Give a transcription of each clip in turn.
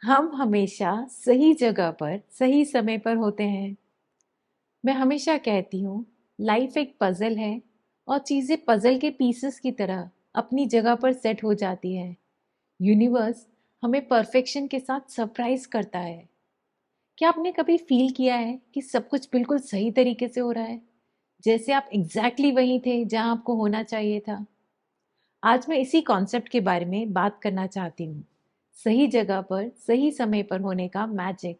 हम हमेशा सही जगह पर सही समय पर होते हैं। मैं हमेशा कहती हूँ, लाइफ एक पजल है और चीज़ें पजल के पीसेस की तरह अपनी जगह पर सेट हो जाती है। यूनिवर्स हमें परफेक्शन के साथ सरप्राइज करता है। क्या आपने कभी फील किया है कि सब कुछ बिल्कुल सही तरीके से हो रहा है, जैसे आप एग्जैक्टली वहीं थे जहां आपको होना चाहिए था? आज मैं इसी कॉन्सेप्ट के बारे में बात करना चाहती हूँ। सही जगह पर सही समय पर होने का मैजिक।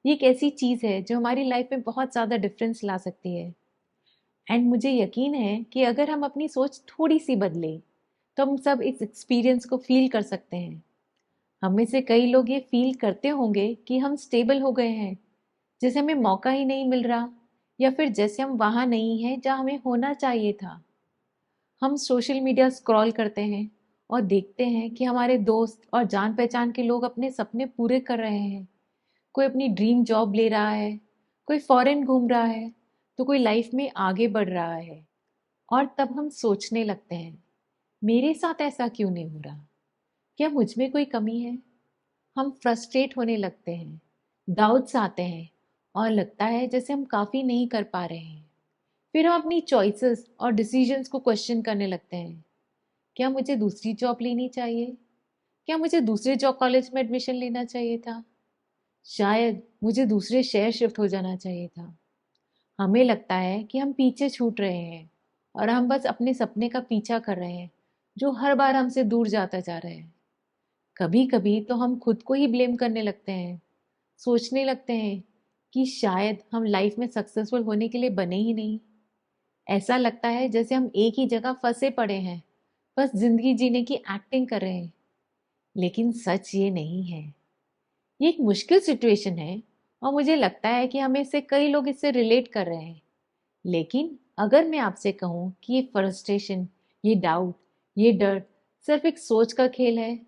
ये एक ऐसी चीज़ है जो हमारी लाइफ में बहुत ज़्यादा डिफरेंस ला सकती है। एंड मुझे यकीन है कि अगर हम अपनी सोच थोड़ी सी बदलें तो हम सब इस एक्सपीरियंस को फील कर सकते हैं। हम में से कई लोग ये फील करते होंगे कि हम स्टेबल हो गए हैं, जैसे हमें मौका ही नहीं मिल रहा, या फिर जैसे हम वहाँ नहीं हैं जहाँ हमें होना चाहिए था। हम सोशल मीडिया स्क्रॉल करते हैं और देखते हैं कि हमारे दोस्त और जान पहचान के लोग अपने सपने पूरे कर रहे हैं। कोई अपनी ड्रीम जॉब ले रहा है, कोई फॉरेन घूम रहा है, तो कोई लाइफ में आगे बढ़ रहा है। और तब हम सोचने लगते हैं, मेरे साथ ऐसा क्यों नहीं हो रहा? क्या मुझ में कोई कमी है? हम फ्रस्ट्रेट होने लगते हैं, डाउट्स आते हैं और लगता है जैसे हम काफ़ी नहीं कर पा रहे हैं। फिर हम अपनी चॉइसेस और डिसीजंस को क्वेश्चन करने लगते हैं। क्या मुझे दूसरी जॉब लेनी चाहिए? क्या मुझे दूसरे जॉब कॉलेज में एडमिशन लेना चाहिए था? शायद मुझे दूसरे शहर शिफ्ट हो जाना चाहिए था। हमें लगता है कि हम पीछे छूट रहे हैं और हम बस अपने सपने का पीछा कर रहे हैं, जो हर बार हमसे दूर जाता जा रहा है। कभी कभी तो हम खुद को ही ब्लेम करने लगते हैं, सोचने लगते हैं कि शायद हम लाइफ में सक्सेसफुल होने के लिए बने ही नहीं। ऐसा लगता है जैसे हम एक ही जगह फंसे पड़े हैं, बस जिंदगी जीने की एक्टिंग कर रहे हैं। लेकिन सच ये नहीं है। ये एक मुश्किल सिचुएशन है और मुझे लगता है कि हमें से कई लोग इससे रिलेट कर रहे हैं। लेकिन अगर मैं आपसे कहूँ कि ये फ्रस्ट्रेशन, ये डाउट, ये डर सिर्फ एक सोच का खेल है,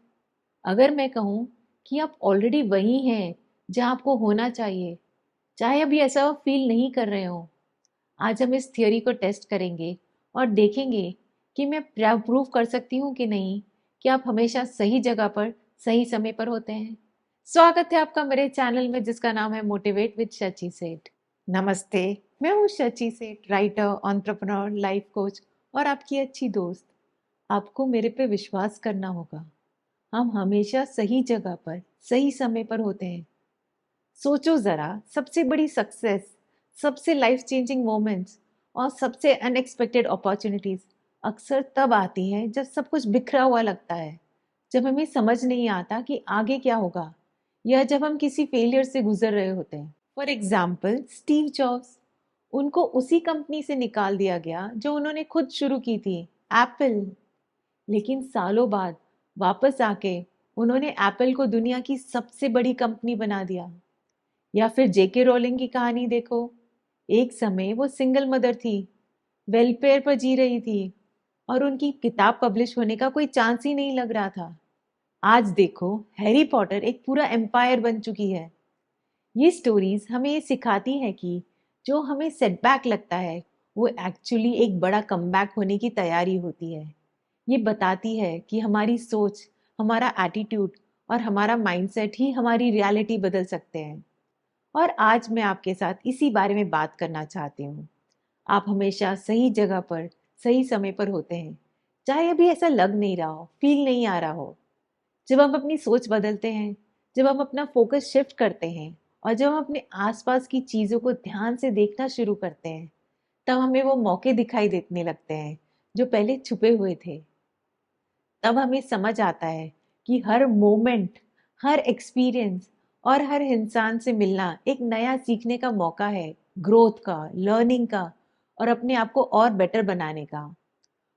अगर मैं कहूँ कि आप ऑलरेडी वही हैं जहाँ आपको होना चाहिए, चाहे अभी ऐसा फील नहीं कर रहे हो, आज हम इस थियोरी को टेस्ट करेंगे और देखेंगे कि मैं प्रूव कर सकती हूँ कि नहीं कि आप हमेशा सही जगह पर सही समय पर होते हैं। स्वागत है आपका मेरे चैनल में, जिसका नाम है मोटिवेट विद शची सेठ। नमस्ते। मैं हूँ शची सेठ, राइटर, एंटरप्रेन्योर, लाइफ कोच और आपकी अच्छी दोस्त। आपको मेरे पे विश्वास करना होगा। हम हमेशा सही जगह पर सही समय पर होते हैं। सोचो जरा, सबसे बड़ी सक्सेस, सबसे लाइफ चेंजिंग मोमेंट्स और सबसे अनएक्सपेक्टेड अपॉर्चुनिटीज अक्सर तब आती हैं जब सब कुछ बिखरा हुआ लगता है, जब हमें समझ नहीं आता कि आगे क्या होगा, या जब हम किसी फेलियर से गुजर रहे होते हैं। फॉर एग्जाम्पल, स्टीव जॉब्स, उनको उसी कंपनी से निकाल दिया गया जो उन्होंने खुद शुरू की थी, एप्पल। लेकिन सालों बाद वापस आके उन्होंने एप्पल को दुनिया की सबसे बड़ी कंपनी बना दिया। या फिर जेके रोलिंग की कहानी देखो। एक समय वो सिंगल मदर थी, वेलफेयर पर जी रही थी और उनकी किताब पब्लिश होने का कोई चांस ही नहीं लग रहा था। आज देखो, हैरी पॉटर एक पूरा एम्पायर बन चुकी है। ये स्टोरीज हमें ये सिखाती है कि जो हमें सेटबैक लगता है, वो एक्चुअली एक बड़ा कमबैक होने की तैयारी होती है। ये बताती है कि हमारी सोच, हमारा एटीट्यूड और हमारा माइंडसेट ही हमारी रियलिटी बदल सकते हैं। और आज मैं आपके साथ इसी बारे में बात करना चाहती हूँ। आप हमेशा सही जगह पर सही समय पर होते हैं, चाहे अभी ऐसा लग नहीं रहा हो, फील नहीं आ रहा हो। जब हम अपनी सोच बदलते हैं, जब हम अपना फोकस शिफ्ट करते हैं और जब हम अपने आसपास की चीज़ों को ध्यान से देखना शुरू करते हैं, तब हमें वो मौके दिखाई देने लगते हैं जो पहले छुपे हुए थे। तब हमें समझ आता है कि हर मोमेंट, हर एक्सपीरियंस और हर इंसान से मिलना एक नया सीखने का मौका है, ग्रोथ का, लर्निंग का और अपने आप को और बेटर बनाने का।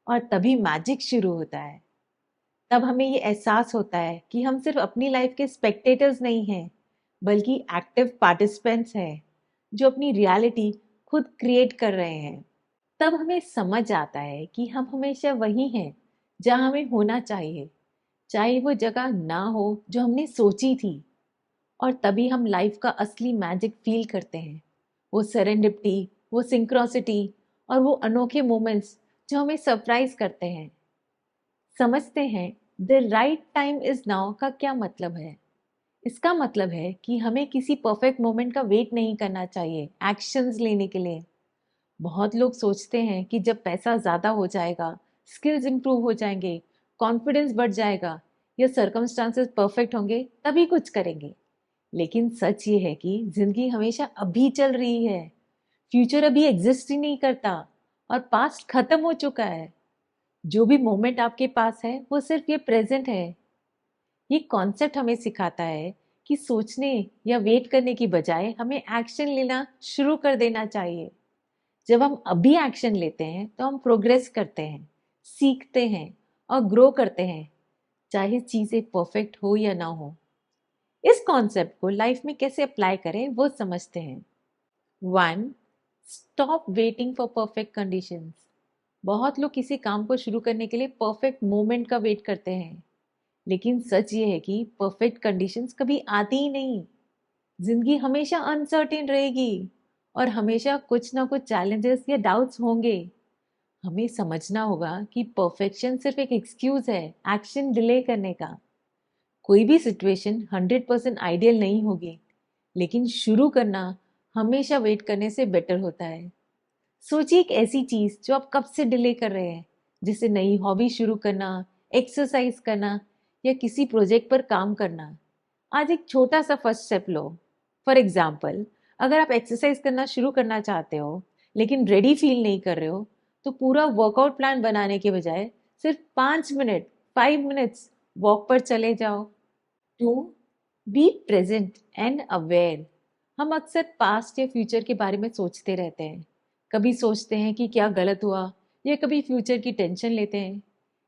और तभी मैजिक शुरू होता है। तब हमें ये एहसास होता है कि हम सिर्फ अपनी लाइफ के स्पेक्टेटर्स नहीं हैं, बल्कि एक्टिव पार्टिसिपेंट्स हैं जो अपनी रियलिटी खुद क्रिएट कर रहे हैं। तब हमें समझ आता है कि हम हमेशा वही हैं जहां हमें होना चाहिए, चाहे वो जगह ना हो जो हमने सोची थी। और तभी हम लाइफ का असली मैजिक फील करते हैं, वो सेरेंडिपिटी, वो सिंक्रोसिटी और वो अनोखे मोमेंट्स जो हमें सरप्राइज करते हैं। समझते हैं the right time is now का क्या मतलब है। इसका मतलब है कि हमें किसी परफेक्ट मोमेंट का वेट नहीं करना चाहिए एक्शंस लेने के लिए। बहुत लोग सोचते हैं कि जब पैसा ज़्यादा हो जाएगा, स्किल्स इंप्रूव हो जाएंगे, कॉन्फिडेंस बढ़ जाएगा या सर्कमस्टांसेस परफेक्ट होंगे तभी कुछ करेंगे। लेकिन सच ये है कि जिंदगी हमेशा अभी चल रही है। फ्यूचर अभी एग्जिस्ट ही नहीं करता और पास्ट खत्म हो चुका है। जो भी मोमेंट आपके पास है वो सिर्फ ये प्रेजेंट है। ये कॉन्सेप्ट हमें सिखाता है कि सोचने या वेट करने की बजाय हमें एक्शन लेना शुरू कर देना चाहिए। जब हम अभी एक्शन लेते हैं तो हम प्रोग्रेस करते हैं, सीखते हैं और ग्रो करते हैं, चाहे चीजें परफेक्ट हो या ना हो। इस कॉन्सेप्ट को लाइफ में कैसे अप्लाई करें वो समझते हैं। 1. Stop waiting for perfect conditions. बहुत लोग किसी काम को शुरू करने के लिए परफेक्ट मोमेंट का वेट करते हैं, लेकिन सच ये है कि परफेक्ट कंडीशंस कभी आती ही नहीं। जिंदगी हमेशा अनसर्टेन रहेगी और हमेशा कुछ ना कुछ चैलेंजेस या डाउट्स होंगे। हमें समझना होगा कि परफेक्शन सिर्फ एक एक्सक्यूज है एक्शन डिले करने का। कोई भी सिचुएशन 100% आइडियल नहीं होगी, लेकिन शुरू करना हमेशा वेट करने से बेटर होता है। सोचिए एक ऐसी चीज जो आप कब से डिले कर रहे हैं, जैसे नई हॉबी शुरू करना, एक्सरसाइज करना या किसी प्रोजेक्ट पर काम करना। आज एक छोटा सा first step low. For example, अगर आप एक्सरसाइज करना शुरू करना चाहते हो लेकिन रेडी फील नहीं कर रहे हो, तो पूरा वर्कआउट प्लान बनाने के बजाय सिर्फ 5 मिनट, 5 मिनट्स वॉक पर चले जाओ। 2. Be present and aware. हम अक्सर पास्ट या फ्यूचर के बारे में सोचते रहते हैं। कभी सोचते हैं कि क्या गलत हुआ या कभी फ्यूचर की टेंशन लेते हैं,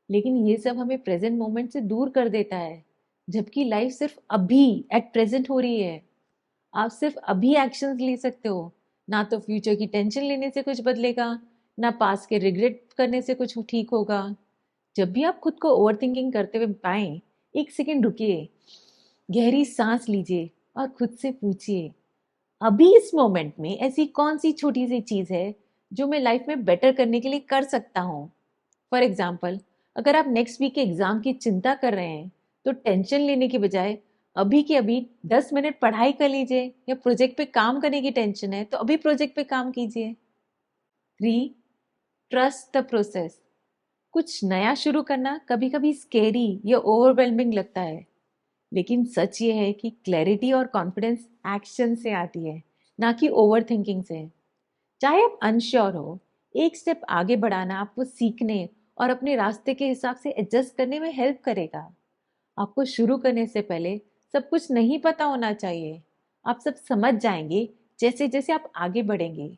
लेकिन ये सब हमें प्रेजेंट मोमेंट से दूर कर देता है। जबकि लाइफ सिर्फ अभी एट प्रेजेंट हो रही है। आप सिर्फ अभी एक्शंस ले सकते हो। ना तो फ्यूचर की टेंशन लेने से कुछ बदलेगा, ना पास्ट के रिग्रेट करने से कुछ ठीक होगा। जब भी आप खुद को ओवर थिंकिंग करते हुए पाएं, एक सेकेंड रुकिए, गहरी सांस लीजिए और खुद से पूछिए, अभी इस मोमेंट में ऐसी कौन सी छोटी सी चीज है जो मैं लाइफ में बेटर करने के लिए कर सकता हूँ। फॉर एग्जाम्पल, अगर आप नेक्स्ट वीक के एग्जाम की चिंता कर रहे हैं, तो टेंशन लेने के बजाय अभी के अभी 10 मिनट पढ़ाई कर लीजिए। या प्रोजेक्ट पे काम करने की टेंशन है तो अभी प्रोजेक्ट पे काम कीजिए। 3. Trust the process. कुछ नया शुरू करना कभी कभी स्केरी या ओवरवेलमिंग लगता है, लेकिन सच ये है कि क्लैरिटी और कॉन्फिडेंस एक्शन से आती है, ना कि ओवर थिंकिंग से। चाहे आप अनश्योर हो, एक स्टेप आगे बढ़ाना आपको सीखने और अपने रास्ते के हिसाब से एडजस्ट करने में हेल्प करेगा। आपको शुरू करने से पहले सब कुछ नहीं पता होना चाहिए। आप सब समझ जाएंगे जैसे जैसे आप आगे बढ़ेंगे।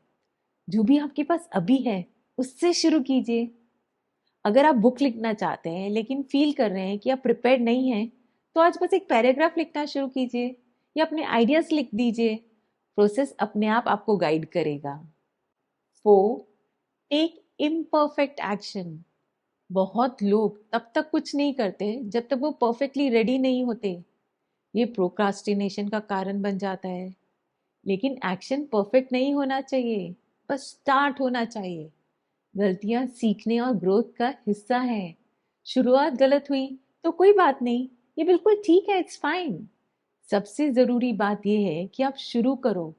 जो भी आपके पास अभी है उससे शुरू कीजिए। अगर आप बुक लिखना चाहते हैं लेकिन फील कर रहे हैं कि आप प्रिपेयर्ड नहीं हैं, तो आज बस एक पैराग्राफ लिखना शुरू कीजिए या अपने आइडियाज लिख दीजिए। प्रोसेस अपने आप आपको गाइड करेगा। 4. Take imperfect action. बहुत लोग तब तक कुछ नहीं करते जब तक वो परफेक्टली रेडी नहीं होते। ये प्रोक्रास्टिनेशन का कारण बन जाता है। लेकिन एक्शन परफेक्ट नहीं होना चाहिए, बस स्टार्ट होना चाहिए। गलतियां सीखने और ग्रोथ का हिस्सा है। शुरुआत गलत हुई तो कोई बात नहीं, ये बिल्कुल ठीक है, इट्स फाइन। सबसे जरूरी बात यह है कि आप शुरू करो।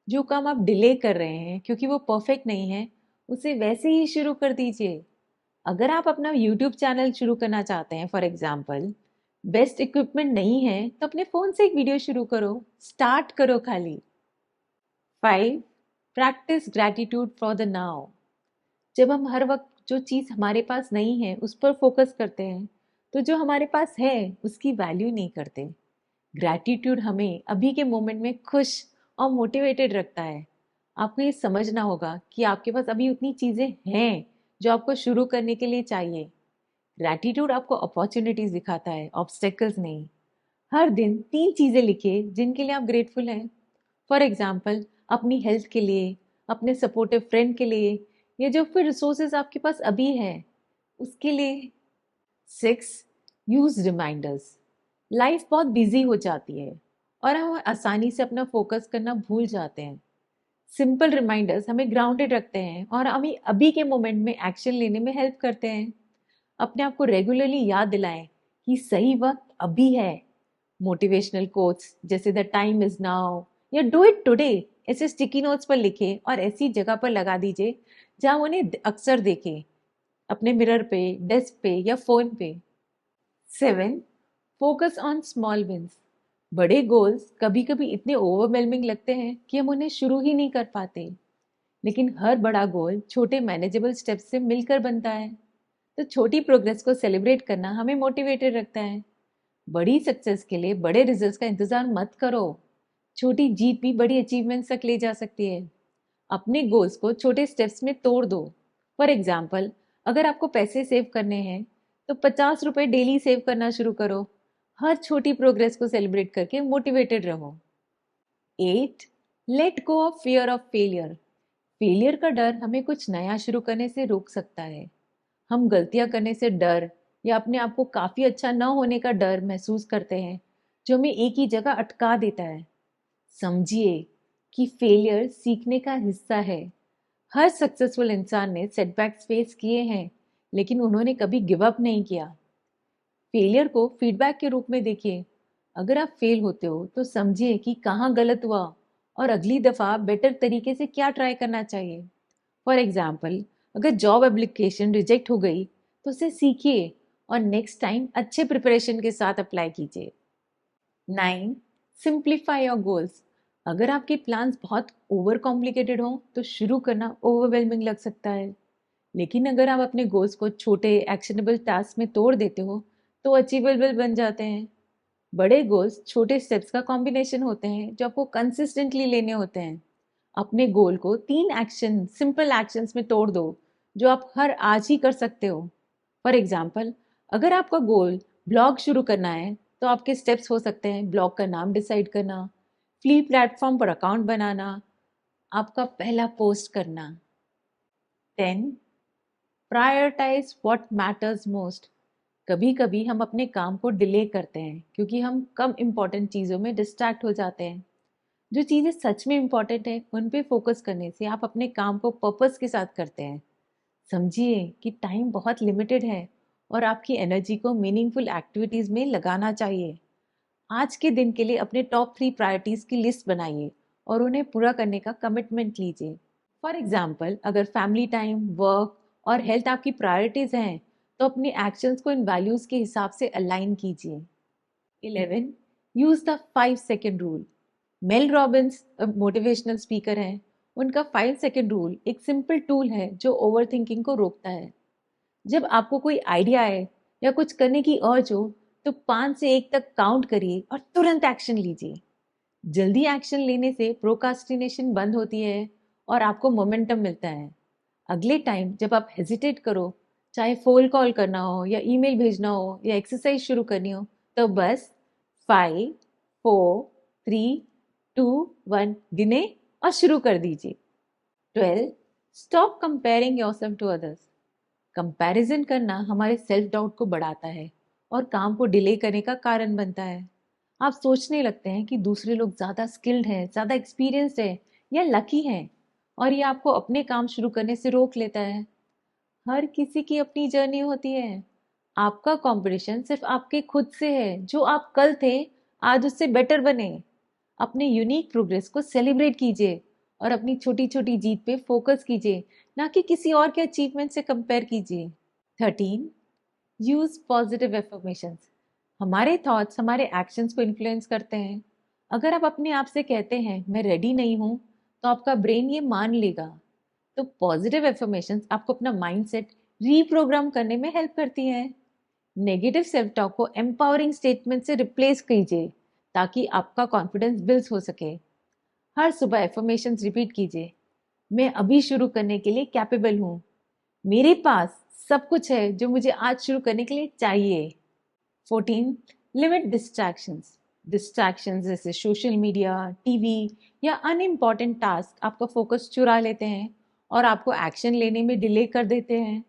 जो काम आप डिले कर रहे हैं क्योंकि वो परफेक्ट नहीं है, उसे वैसे ही शुरू कर दीजिए। अगर आप अपना यूट्यूब चैनल शुरू करना चाहते हैं, फॉर एग्जाम्पल, बेस्ट इक्विपमेंट नहीं है तो अपने फोन से एक वीडियो शुरू करो, स्टार्ट करो खाली। 5. Practice gratitude for the now. जब हम हर वक्त जो चीज़ हमारे पास नहीं है उस पर फोकस करते हैं, तो जो हमारे पास है उसकी वैल्यू नहीं करते। ग्रैटिट्यूड हमें अभी के मोमेंट में खुश और मोटिवेटेड रखता है। आपको ये समझना होगा कि आपके पास अभी उतनी चीज़ें हैं जो आपको शुरू करने के लिए चाहिए। ग्रैटिट्यूड आपको अपॉर्चुनिटीज दिखाता है, ऑब्स्टेकल्स नहीं। हर दिन 3 चीज़ें लिखिए जिनके लिए आप ग्रेटफुल हैं। फॉर एग्जाम्पल, अपनी हेल्थ के लिए, अपने सपोर्टिव फ्रेंड के लिए, या जो फिर रिसोर्सेज आपके पास अभी है उसके लिए। 6. Use reminders. लाइफ बहुत बिजी हो जाती है और हम आसानी से अपना फोकस करना भूल जाते हैं। सिंपल रिमाइंडर्स हमें ग्राउंडेड रखते हैं और हमें अभी के मोमेंट में एक्शन लेने में हेल्प करते हैं। अपने आप को रेगुलरली याद दिलाएं कि सही वक्त अभी है। मोटिवेशनल कोट्स जैसे द टाइम इज नाउ या डू इट टुडे ऐसे स्टिकी नोट्स पर लिखे और ऐसी जगह पर लगा दीजिए जहां उन्हें अक्सर देखें, अपने मिरर पे, डेस्क पे या फोन पे। 7. Focus on small wins. बड़े गोल्स कभी कभी इतने ओवरवेलमिंग लगते हैं कि हम उन्हें शुरू ही नहीं कर पाते, लेकिन हर बड़ा गोल छोटे मैनेजेबल स्टेप्स से मिलकर बनता है। तो छोटी प्रोग्रेस को सेलिब्रेट करना हमें मोटिवेटेड रखता है। बड़ी सक्सेस के लिए बड़े रिजल्ट्स का इंतजार मत करो, छोटी जीत भी बड़ी अचीवमेंट्स तक ले जा सकती है। अपने गोल्स को छोटे स्टेप्स में तोड़ दो। फॉर एग्जाम्पल, अगर आपको पैसे सेव करने हैं तो 50 रुपए डेली सेव करना शुरू करो। हर छोटी प्रोग्रेस को सेलिब्रेट करके मोटिवेटेड रहो। 8. Let go of fear of failure. Failure का डर हमें कुछ नया शुरू करने से रोक सकता है। हम गलतियां करने से डर या अपने आप को काफी अच्छा न होने का डर महसूस करते हैं, जो हमें एक ही जगह अटका देता है। समझिए कि फेलियर सीखने का हिस्सा है। हर सक्सेसफुल इंसान ने सेटबैक्स फेस किए हैं, लेकिन उन्होंने कभी गिव अप नहीं किया। फेलियर को फीडबैक के रूप में देखिए। अगर आप फेल होते हो तो समझिए कि कहाँ गलत हुआ और अगली दफा बेटर तरीके से क्या ट्राई करना चाहिए। फॉर एग्जाम्पल, अगर जॉब एप्लीकेशन रिजेक्ट हो गई तो उसे सीखिए और नेक्स्ट टाइम अच्छे प्रिपरेशन के साथ अप्लाई कीजिए। 9. Simplify your goals. अगर आपके प्लान्स बहुत ओवर कॉम्प्लिकेटेड हो तो शुरू करना ओवरवेलमिंग लग सकता है, लेकिन अगर आप अपने गोल्स को छोटे एक्शनेबल टास्क में तोड़ देते हो तो अचीवेबल बन जाते हैं। बड़े गोल्स छोटे स्टेप्स का कॉम्बिनेशन होते हैं जो आपको कंसिस्टेंटली लेने होते हैं। अपने गोल को 3 सिंपल एक्शंस में तोड़ दो जो आप हर आज ही कर सकते हो। फॉर एग्जाम्पल, अगर आपका गोल ब्लॉग शुरू करना है तो आपके स्टेप्स हो सकते हैं ब्लॉग का नाम डिसाइड करना, फ्री प्लेटफॉर्म पर अकाउंट बनाना, आपका पहला पोस्ट करना। 10. Prioritize what matters most. कभी कभी हम अपने काम को डिले करते हैं क्योंकि हम कम इम्पोर्टेंट चीज़ों में डिस्ट्रैक्ट हो जाते हैं। जो चीज़ें सच में इम्पोर्टेंट है उन पे फोकस करने से आप अपने काम को पर्पस के साथ करते हैं। समझिए कि टाइम बहुत लिमिटेड है और आपकी एनर्जी को मीनिंगफुल एक्टिविटीज में लगाना चाहिए। आज के दिन के लिए अपने टॉप 3 प्रायोरिटीज की लिस्ट बनाइए और उन्हें पूरा करने का कमिटमेंट लीजिए। फॉर एग्जाम्पल, अगर फैमिली टाइम, वर्क और हेल्थ आपकी प्रायोरिटीज हैं तो अपने एक्शंस को इन वैल्यूज के हिसाब से अलाइन कीजिए। 11. Use the 5 second rule. Mel Robbins motivational speaker हैं। उनका 5 सेकेंड रूल एक सिंपल टूल है जो ओवर थिंकिंग को रोकता है। जब आपको कोई आइडिया आए या कुछ करने की अर्ज हो तो 5 से 1 तक काउंट करिए और तुरंत एक्शन लीजिए। जल्दी एक्शन लेने से प्रोकास्टिनेशन बंद होती है और आपको मोमेंटम मिलता है। अगले टाइम जब आप हेजिटेट करो, चाहे फोन कॉल करना हो या ईमेल भेजना हो या एक्सरसाइज शुरू करनी हो, तो बस 5, 4, 3, 2, 1 गिने और शुरू कर दीजिए। 12. Stop comparing yourself to others. Comparison करना हमारे सेल्फ डाउट को बढ़ाता है और काम को डिले करने का कारण बनता है। आप सोचने लगते हैं कि दूसरे लोग ज़्यादा स्किल्ड हैं, ज़्यादा एक्सपीरियंस्ड है या लकी हैं, और ये आपको अपने काम शुरू करने से रोक लेता है। हर किसी की अपनी जर्नी होती है। आपका कंपटीशन सिर्फ आपके खुद से है। जो आप कल थे, आज उससे बेटर बने। अपने यूनिक प्रोग्रेस को सेलिब्रेट कीजिए और अपनी छोटी छोटी जीत पे फोकस कीजिए, ना कि किसी और के अचीवमेंट से कंपेयर कीजिए। 13. Use positive affirmations. हमारे थॉट्स हमारे एक्शंस को इन्फ्लुएंस करते हैं। अगर आप अपने आप से कहते हैं मैं रेडी नहीं हूं, तो आपका ब्रेन ये मान लेगा। तो पॉजिटिव एफर्मेशंस आपको अपना माइंडसेट रीप्रोग्राम करने में हेल्प करती है। नेगेटिव सेल्फ टॉक को एम्पावरिंग स्टेटमेंट से रिप्लेस कीजिए ताकि आपका कॉन्फिडेंस बिल्ड हो सके। हर सुबह एफर्मेशंस रिपीट कीजिए। मैं अभी शुरू करने के लिए कैपेबल हूँ। मेरे पास सब कुछ है जो मुझे आज शुरू करने के लिए चाहिए। 14. Limit distractions. डिस्ट्रैक्शंस जैसे सोशल मीडिया, टीवी या अनइम्पॉर्टेंट टास्क आपका फोकस चुरा लेते हैं और आपको एक्शन लेने में डिले कर देते हैं।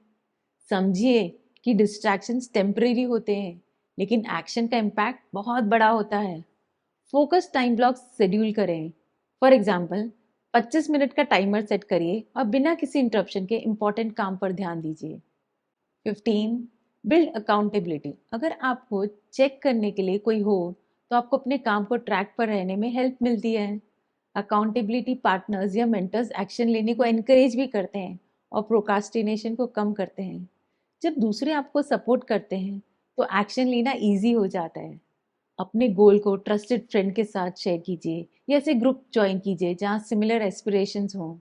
समझिए कि डिस्ट्रैक्शंस टेम्परेरी होते हैं, लेकिन एक्शन का इम्पैक्ट बहुत बड़ा होता है। फोकस टाइम ब्लॉक शेड्यूल करें। फॉर एग्जाम्पल, 25 मिनट का टाइमर सेट करिए और बिना किसी इंटरप्शन के इम्पोर्टेंट काम पर ध्यान दीजिए। 15. Build accountability. अगर आपको चेक करने के लिए कोई हो तो आपको अपने काम को ट्रैक पर रहने में हेल्प मिलती है। अकाउंटेबिलिटी पार्टनर्स या मेंटर्स एक्शन लेने को एनकरेज भी करते हैं और प्रोक्रास्टिनेशन को कम करते हैं। जब दूसरे आपको सपोर्ट करते हैं तो एक्शन लेना इजी हो जाता है। अपने गोल को ट्रस्टेड फ्रेंड के साथ शेयर कीजिए या ऐसे ग्रुप ज्वाइन कीजिए जहाँ सिमिलर एस्पिरेशंस हों।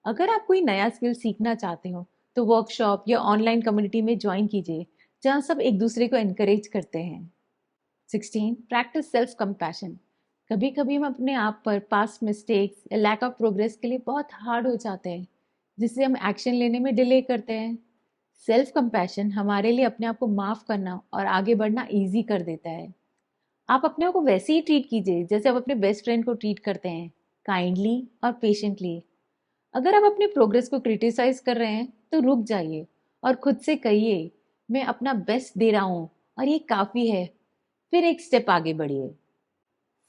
अगर आप कोई नया स्किल सीखना चाहते हो तो वर्कशॉप या ऑनलाइन कम्युनिटी में ज्वाइन कीजिए जहाँ सब एक दूसरे को एनकरेज करते हैं। 16. Practice self compassion. कभी कभी हम अपने आप पर पास्ट मिस्टेक्स या लैक ऑफ प्रोग्रेस के लिए बहुत हार्ड हो जाते हैं, जिससे हम एक्शन लेने में डिले करते हैं। सेल्फ कंपैशन हमारे लिए अपने आप को माफ़ करना और आगे बढ़ना ईजी कर देता है। आप अपने आप को वैसे ही ट्रीट कीजिए जैसे आप अपने बेस्ट फ्रेंड को ट्रीट करते हैं, काइंडली और पेशेंटली। अगर आप अपने प्रोग्रेस को क्रिटिसाइज कर रहे हैं तो रुक जाइए और खुद से कहिए, मैं अपना बेस्ट दे रहा हूँ और ये काफ़ी है। फिर एक स्टेप आगे बढ़िए।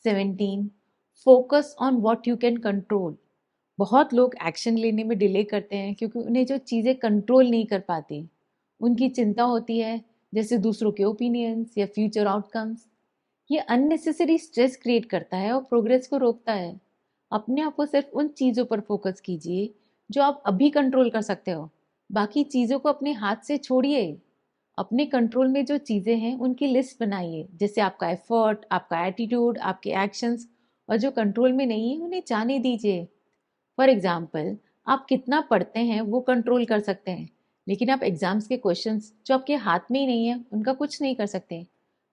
17. Focus on what you can control. बहुत लोग एक्शन लेने में डिले करते हैं क्योंकि उन्हें जो चीज़ें कंट्रोल नहीं कर पाते उनकी चिंता होती है, जैसे दूसरों के ओपिनियंस या फ्यूचर आउटकम्स। ये अननेसेसरी स्ट्रेस क्रिएट करता है और प्रोग्रेस को रोकता है। अपने आप को सिर्फ उन चीज़ों पर फोकस कीजिए जो आप अभी कंट्रोल कर सकते हो। बाकी चीज़ों को अपने हाथ से छोड़िए। अपने कंट्रोल में जो चीज़ें हैं उनकी लिस्ट बनाइए, जैसे आपका एफर्ट, आपका एटीट्यूड, आपके एक्शंस। और जो कंट्रोल में नहीं है उन्हें जाने दीजिए। फॉर एग्जाम्पल, आप कितना पढ़ते हैं वो कंट्रोल कर सकते हैं, लेकिन आप एग्जाम्स के क्वेश्चंस जो आपके हाथ में ही नहीं है उनका कुछ नहीं कर सकते।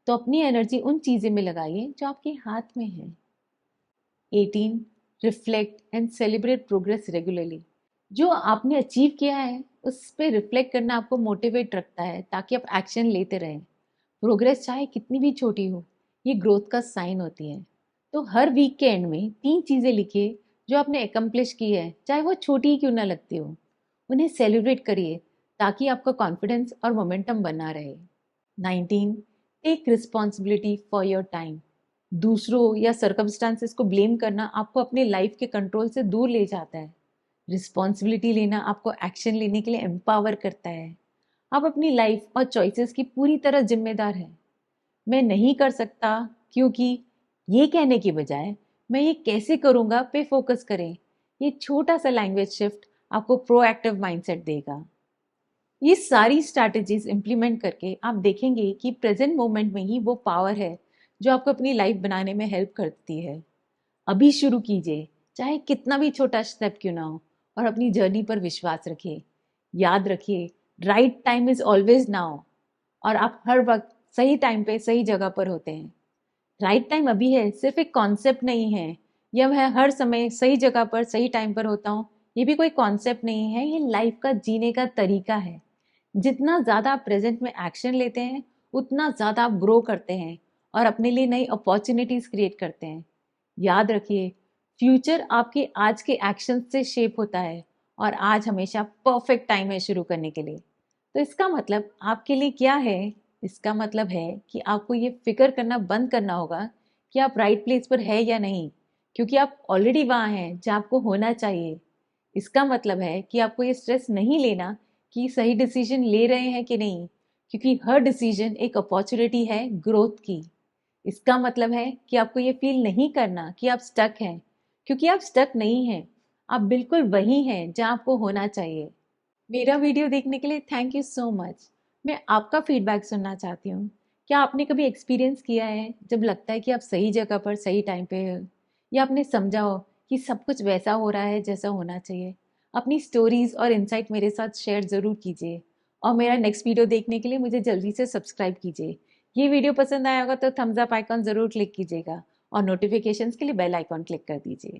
तो अपनी एनर्जी उन चीज़ें में लगाइए जो आपके हाथ में है। 18. Reflect and celebrate progress regularly. जो आपने अचीव किया है उस पर रिफ्लेक्ट करना आपको मोटिवेट रखता है ताकि आप एक्शन लेते रहें। प्रोग्रेस चाहे कितनी भी छोटी हो, ये ग्रोथ का साइन होती है। तो हर वीक के एंड में 3 चीज़ें लिखिए जो आपने एकम्प्लिश की है, चाहे वो छोटी ही क्यों ना लगती हो। उन्हें सेलिब्रेट करिए ताकि आपका कॉन्फिडेंस और मोमेंटम बना रहे। 19. Take responsibility for your time. दूसरों या सर्कमस्टांसेस को ब्लेम करना आपको अपने लाइफ के कंट्रोल से दूर ले जाता है। रिस्पॉन्सिबिलिटी लेना आपको एक्शन लेने के लिए एम्पावर करता है। आप अपनी लाइफ और चॉइसेस की पूरी तरह जिम्मेदार हैं। मैं नहीं कर सकता क्योंकि ये कहने की बजाय मैं ये कैसे करूँगा पे फोकस करें। ये छोटा सा लैंग्वेज शिफ्ट आपको प्रोएक्टिव माइंडसेट देगा। ये सारी स्ट्रैटेजीज इंप्लीमेंट करके आप देखेंगे कि प्रेजेंट मोमेंट में ही वो पावर है जो आपको अपनी लाइफ बनाने में हेल्प करती है। अभी शुरू कीजिए, चाहे कितना भी छोटा स्टेप क्यों ना हो, और अपनी जर्नी पर विश्वास रखिए। याद रखिए, right time is always now. और आप हर वक्त सही टाइम पे सही जगह पर होते हैं। राइट टाइम अभी है सिर्फ एक कॉन्सेप्ट नहीं है, या मैं हर समय सही जगह पर सही टाइम पर होता हूँ ये भी कोई कॉन्सेप्ट नहीं है, ये लाइफ का जीने का तरीका है। जितना ज़्यादा आप प्रेजेंट में एक्शन लेते हैं उतना ज़्यादा आप ग्रो करते हैं और अपने लिए नई अपॉर्चुनिटीज़ क्रिएट करते हैं। याद रखिए, फ्यूचर आपके आज के एक्शन से शेप होता है और आज हमेशा परफेक्ट टाइम है शुरू करने के लिए। तो इसका मतलब आपके लिए क्या है? इसका मतलब है कि आपको ये फिक्र करना बंद करना होगा कि आप राइट प्लेस पर है या नहीं, क्योंकि आप ऑलरेडी वहाँ हैं जहाँ आपको होना चाहिए। इसका मतलब है कि आपको ये स्ट्रेस नहीं लेना कि सही डिसीजन ले रहे हैं कि नहीं, क्योंकि हर डिसीजन एक अपॉर्चुनिटी है ग्रोथ की। इसका मतलब है कि आपको ये फील नहीं करना कि आप स्टक हैं, क्योंकि आप स्टक नहीं हैं। आप बिल्कुल वही हैं जहाँ आपको होना चाहिए। मेरा वीडियो देखने के लिए थैंक यू सो मच। मैं आपका फीडबैक सुनना चाहती हूँ। क्या आपने कभी एक्सपीरियंस किया है जब लगता है कि आप सही जगह पर सही टाइम पे हो, या आपने समझा हो कि सब कुछ वैसा हो रहा है जैसा होना चाहिए? अपनी स्टोरीज और इंसाइट मेरे साथ शेयर ज़रूर कीजिए और मेरा नेक्स्ट वीडियो देखने के लिए मुझे जल्दी से सब्सक्राइब कीजिए। ये वीडियो पसंद आया होगा तो थम्स अप आइकॉन ज़रूर क्लिक कीजिएगा और नोटिफिकेशंस के लिए बेल आइकॉन क्लिक कर दीजिए।